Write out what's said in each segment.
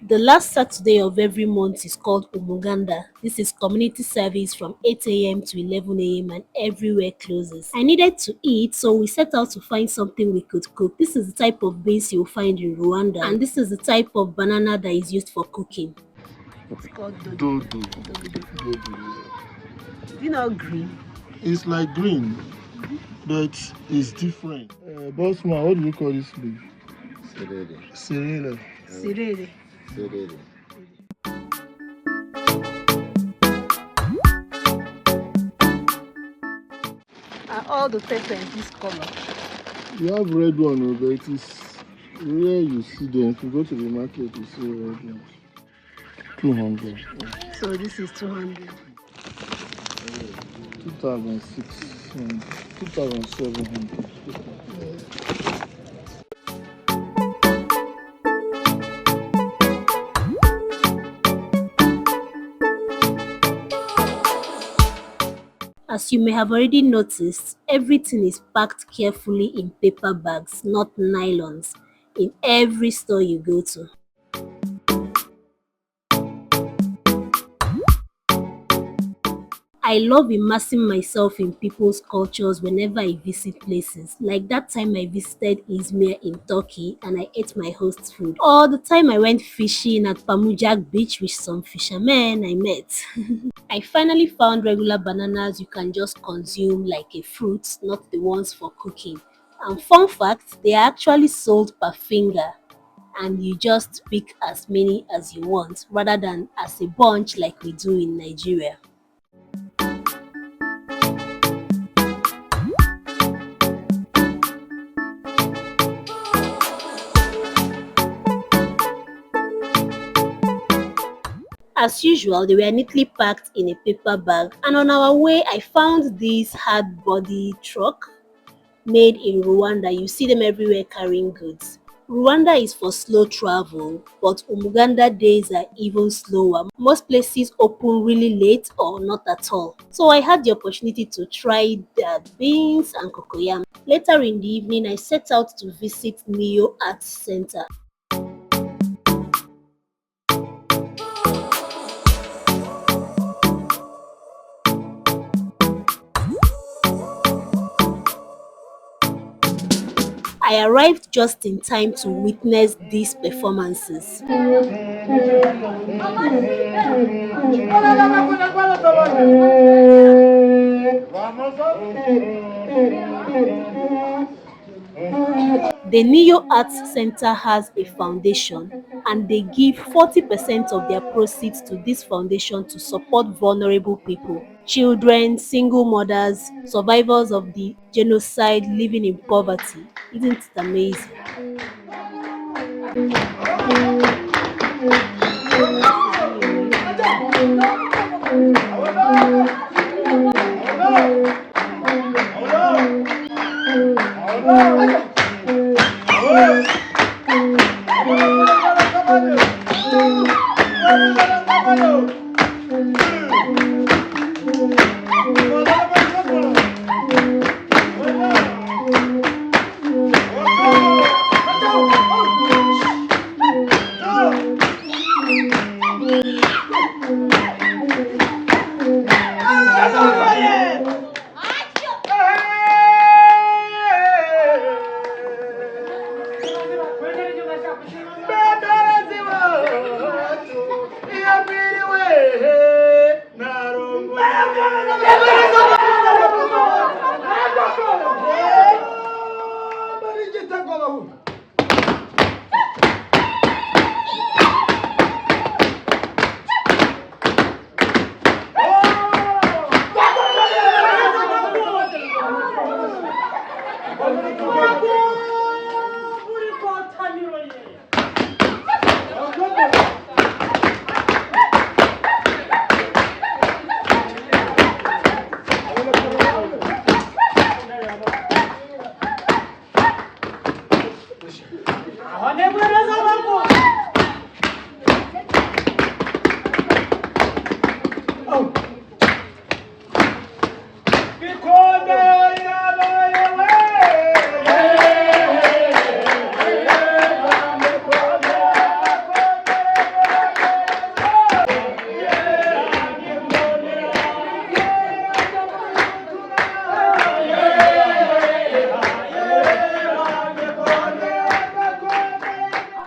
The last Saturday of every month is called Umuganda. This is community service from 8 a.m. to 11 a.m. and everywhere closes. I needed to eat, so we set out to find something we could cook. This is the type of beans you'll find in Rwanda, and this is the type of banana that is used for cooking. It's called dodo. Dodo. Is it not green? It's like green, but it's different. Bossman, what do you call this leaf? Serele. Sirere. Serele. Are all the peppers this color? You have red one, but it is rare you see them. If you go to the market, you see red ones. 200. So this is 200. 2006, 2700. As you may have already noticed, everything is packed carefully in paper bags, not nylons, in every store you go to. I love immersing myself in people's cultures whenever I visit places. Like that time I visited 𝐔𝐸𝐻 in Turkey and I ate my host's food. Or the time I went fishing at Pamujak beach with some fishermen I met. I finally found regular bananas you can just consume like a fruit, not the ones for cooking. And fun fact, they are actually sold per finger and you just pick as many as you want rather than as a bunch like we do in Nigeria. As usual, they were neatly packed in a paper bag, and on our way I found this hard body truck made in Rwanda. You see them everywhere carrying goods. Rwanda is for slow travel, but Umuganda days are even slower. Most places open really late or not at all. So I had the opportunity to try their beans and cocoyam. Later in the evening, I set out to visit Niyo Arts Center. I arrived just in time to witness these performances. The Niyo Arts Center has a foundation and they give 40% of their proceeds to this foundation to support vulnerable people, children, single mothers, survivors of the genocide living in poverty. Isn't it amazing?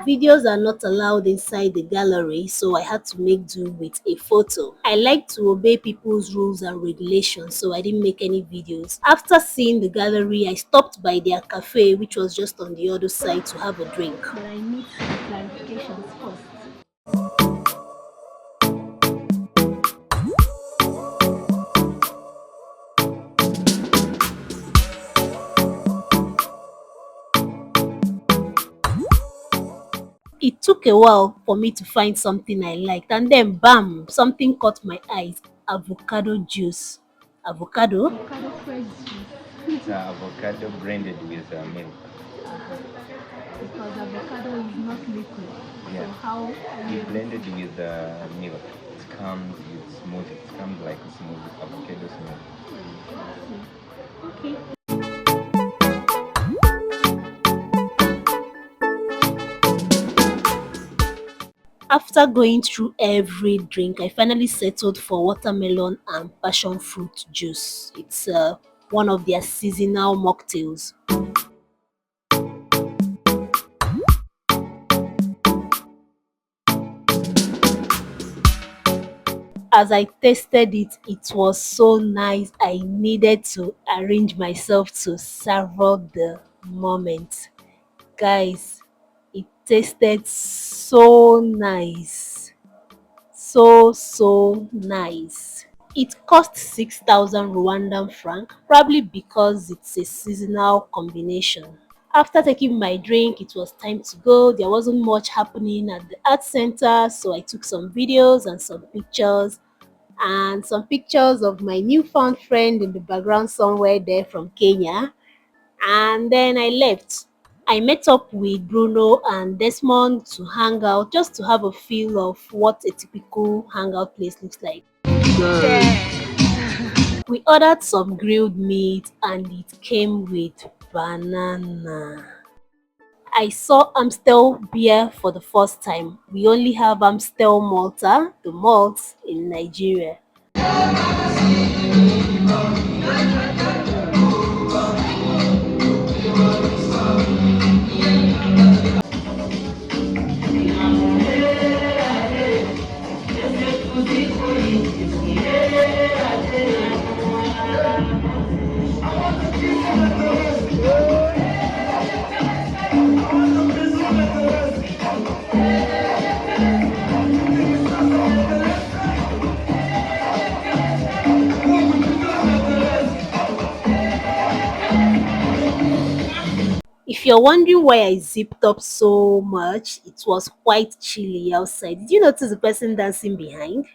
videos are not allowed inside the gallery, so I had to make do with a photo. I like to obey people's rules and regulations, so I didn't make any videos. After seeing the gallery, I stopped by their cafe, which was just on the other side, to have a drink. But I need some clarifications first. It took a while for me to find something I liked, and then bam, something caught my eyes. Avocado juice. Avocado? Avocado fresh juice. It's avocado blended with milk. Because avocado is not liquid. Yeah. So how You blend it with milk. It comes with smoothie. It comes like a smoothie, avocado smoothie. Okay. After going through every drink, I finally settled for watermelon and passion fruit juice. It's one of their seasonal mocktails. As I tasted it, it was so nice. I needed to arrange myself to savor the moment. Guys, it tasted so nice. So nice. It cost 6,000 Rwandan franc, probably because it's a seasonal combination. After taking my drink, it was time to go. There wasn't much happening at the art center, so I took some videos and some pictures of my newfound friend in the background somewhere there from Kenya. And then I left. I met up with Bruno and Desmond to hang out, just to have a feel of what a typical hangout place looks like. We ordered some grilled meat and it came with banana. I saw Amstel beer for the first time. We only have Amstel Malta, the malt, in Nigeria. If you're wondering why I zipped up so much, it was quite chilly outside. Did you notice the person dancing behind?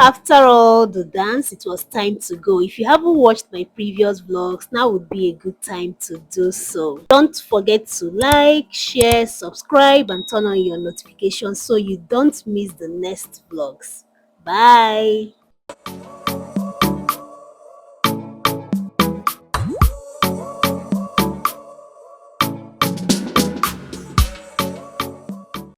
After all the dance, it was time to go. If you haven't watched my previous vlogs, now would be a good time to do so. Don't forget to like, share, subscribe, and turn on your notifications so you don't miss the next vlogs. Bye!